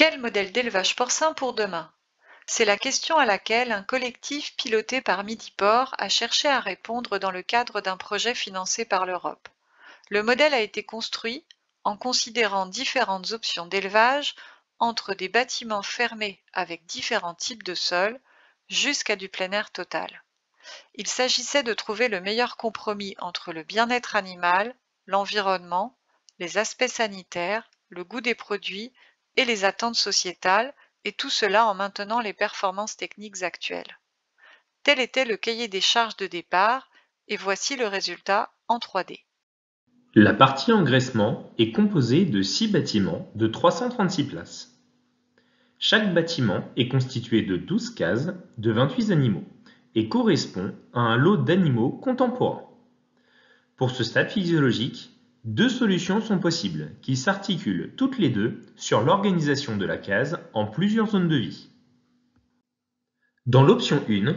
Quel modèle d'élevage porcin pour demain? C'est la question à laquelle un collectif piloté par Midiport a cherché à répondre dans le cadre d'un projet financé par l'Europe. Le modèle a été construit en considérant différentes options d'élevage entre des bâtiments fermés avec différents types de sols jusqu'à du plein air total. Il s'agissait de trouver le meilleur compromis entre le bien-être animal, l'environnement, les aspects sanitaires, le goût des produits et les attentes sociétales, et tout cela en maintenant les performances techniques actuelles. Tel était le cahier des charges de départ, et voici le résultat en 3D. La partie engraissement est composée de 6 bâtiments de 336 places. Chaque bâtiment est constitué de 12 cases de 28 animaux et correspond à un lot d'animaux contemporains. Pour ce stade physiologique, deux solutions sont possibles qui s'articulent toutes les deux sur l'organisation de la case en plusieurs zones de vie. Dans l'option 1,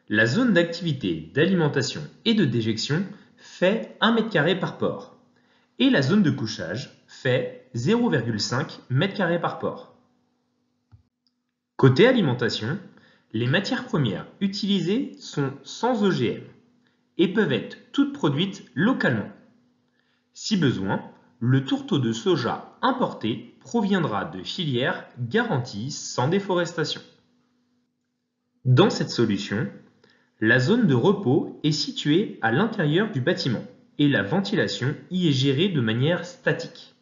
la zone d'activité, d'alimentation et de déjection fait 1 m² par porc et la zone de couchage fait 0,5 m² par porc. Côté alimentation, les matières premières utilisées sont sans OGM et peuvent être toutes produites localement. Si besoin, le tourteau de soja importé proviendra de filières garanties sans déforestation. Dans cette solution, la zone de repos est située à l'intérieur du bâtiment et la ventilation y est gérée de manière statique.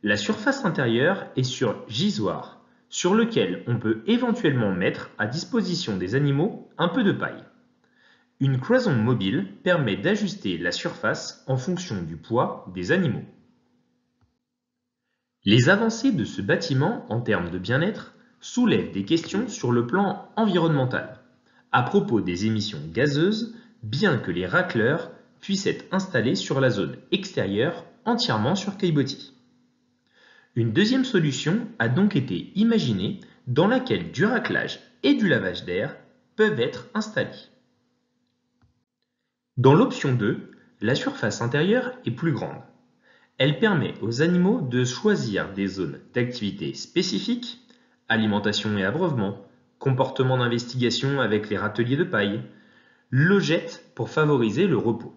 La surface intérieure est sur gisoir, sur lequel on peut éventuellement mettre à disposition des animaux un peu de paille. Une cloison mobile permet d'ajuster la surface en fonction du poids des animaux. Les avancées de ce bâtiment en termes de bien-être soulèvent des questions sur le plan environnemental, à propos des émissions gazeuses, bien que les racleurs puissent être installés sur la zone extérieure entièrement sur caillebotis. Une deuxième solution a donc été imaginée dans laquelle du raclage et du lavage d'air peuvent être installés. Dans l'option 2, la surface intérieure est plus grande. Elle permet aux animaux de choisir des zones d'activité spécifiques, alimentation et abreuvement, comportement d'investigation avec les râteliers de paille, logette pour favoriser le repos.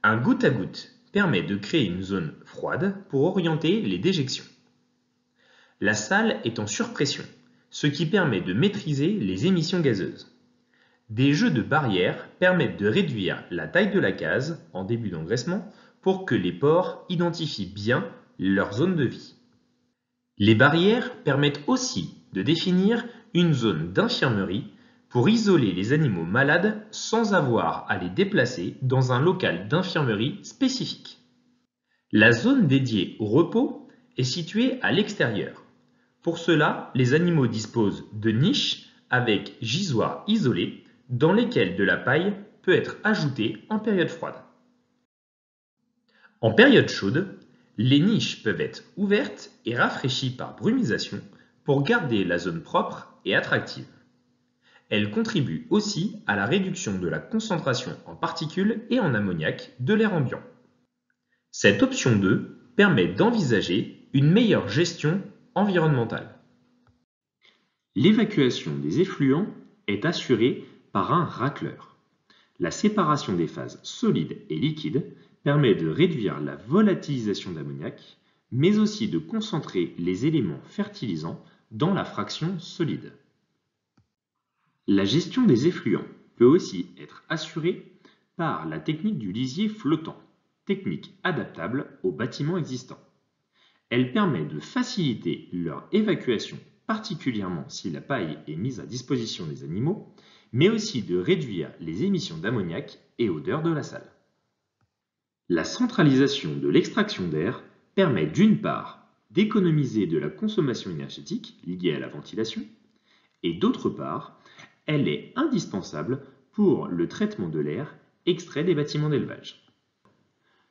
Un goutte à goutte permet de créer une zone froide pour orienter les déjections. La salle est en surpression, ce qui permet de maîtriser les émissions gazeuses. Des jeux de barrières permettent de réduire la taille de la case en début d'engraissement pour que les porcs identifient bien leur zone de vie. Les barrières permettent aussi de définir une zone d'infirmerie pour isoler les animaux malades sans avoir à les déplacer dans un local d'infirmerie spécifique. La zone dédiée au repos est située à l'extérieur. Pour cela, les animaux disposent de niches avec gisoirs isolés dans lesquels de la paille peut être ajoutée en période froide. En période chaude, les niches peuvent être ouvertes et rafraîchies par brumisation pour garder la zone propre et attractive. Elles contribuent aussi à la réduction de la concentration en particules et en ammoniac de l'air ambiant. Cette option 2 permet d'envisager une meilleure gestion environnementale. L'évacuation des effluents est assurée par un racleur. La séparation des phases solides et liquides permet de réduire la volatilisation d'ammoniac, mais aussi de concentrer les éléments fertilisants dans la fraction solide. La gestion des effluents peut aussi être assurée par la technique du lisier flottant, technique adaptable aux bâtiments existants. Elle permet de faciliter leur évacuation, particulièrement si la paille est mise à disposition des animaux, mais aussi de réduire les émissions d'ammoniac et odeur de la salle. La centralisation de l'extraction d'air permet d'une part d'économiser de la consommation énergétique liée à la ventilation, et d'autre part, elle est indispensable pour le traitement de l'air extrait des bâtiments d'élevage.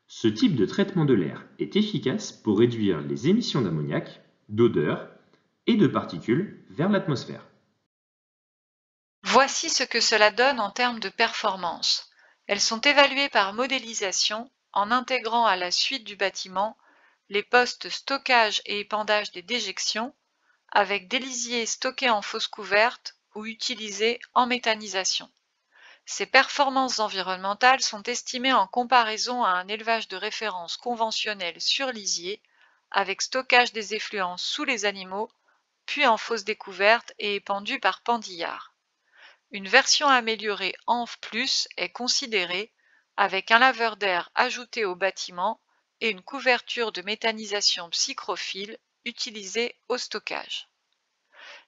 Ce type de traitement de l'air est efficace pour réduire les émissions d'ammoniac, d'odeur et de particules vers l'atmosphère. Voici ce que cela donne en termes de performance. Elles sont évaluées par modélisation en intégrant à la suite du bâtiment les postes stockage et épandage des déjections avec des lisiers stockés en fosse couverte ou utilisés en méthanisation. Ces performances environnementales sont estimées en comparaison à un élevage de référence conventionnel sur lisier, avec stockage des effluents sous les animaux, puis en fosse découverte et épandue par pendillard. Une version améliorée ENV+ est considérée, avec un laveur d'air ajouté au bâtiment et une couverture de méthanisation psychrophile utilisée au stockage.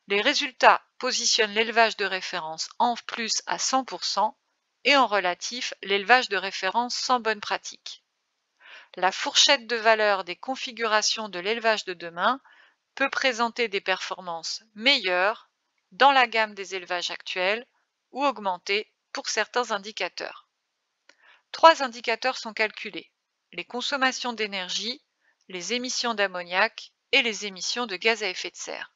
Les résultats positionnent l'élevage de référence ENV+ à 100% et en relatif l'élevage de référence sans bonne pratique. La fourchette de valeur des configurations de l'élevage de demain peut présenter des performances meilleures dans la gamme des élevages actuels ou augmenter pour certains indicateurs. 3 indicateurs sont calculés: les consommations d'énergie, les émissions d'ammoniac et les émissions de gaz à effet de serre.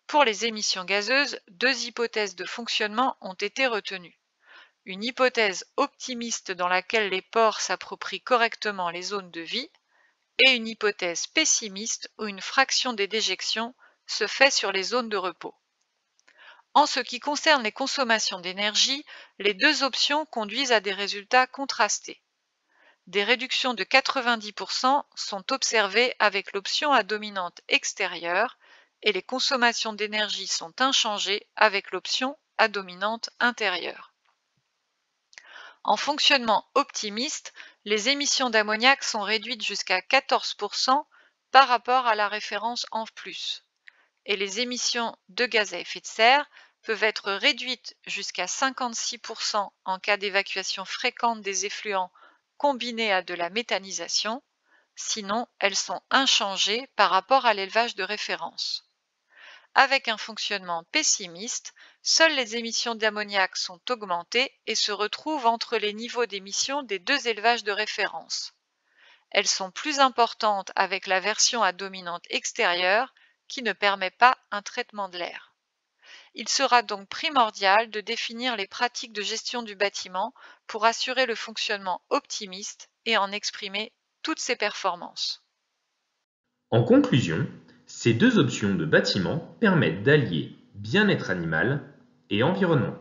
Pour les émissions gazeuses, 2 hypothèses de fonctionnement ont été retenues. Une hypothèse optimiste dans laquelle les porcs s'approprient correctement les zones de vie et une hypothèse pessimiste où une fraction des déjections se fait sur les zones de repos. En ce qui concerne les consommations d'énergie, les 2 options conduisent à des résultats contrastés. Des réductions de 90% sont observées avec l'option à dominante extérieure et les consommations d'énergie sont inchangées avec l'option à dominante intérieure. En fonctionnement optimiste, les émissions d'ammoniac sont réduites jusqu'à 14% par rapport à la référence ENV+, et les émissions de gaz à effet de serre peuvent être réduites jusqu'à 56% en cas d'évacuation fréquente des effluents combinée à de la méthanisation, sinon elles sont inchangées par rapport à l'élevage de référence. Avec un fonctionnement pessimiste, seules les émissions d'ammoniac sont augmentées et se retrouvent entre les niveaux d'émissions des 2 élevages de référence. Elles sont plus importantes avec la version à dominante extérieure qui ne permet pas un traitement de l'air. Il sera donc primordial de définir les pratiques de gestion du bâtiment pour assurer le fonctionnement optimiste et en exprimer toutes ses performances. En conclusion, ces 2 options de bâtiment permettent d'allier bien-être animal et environnement.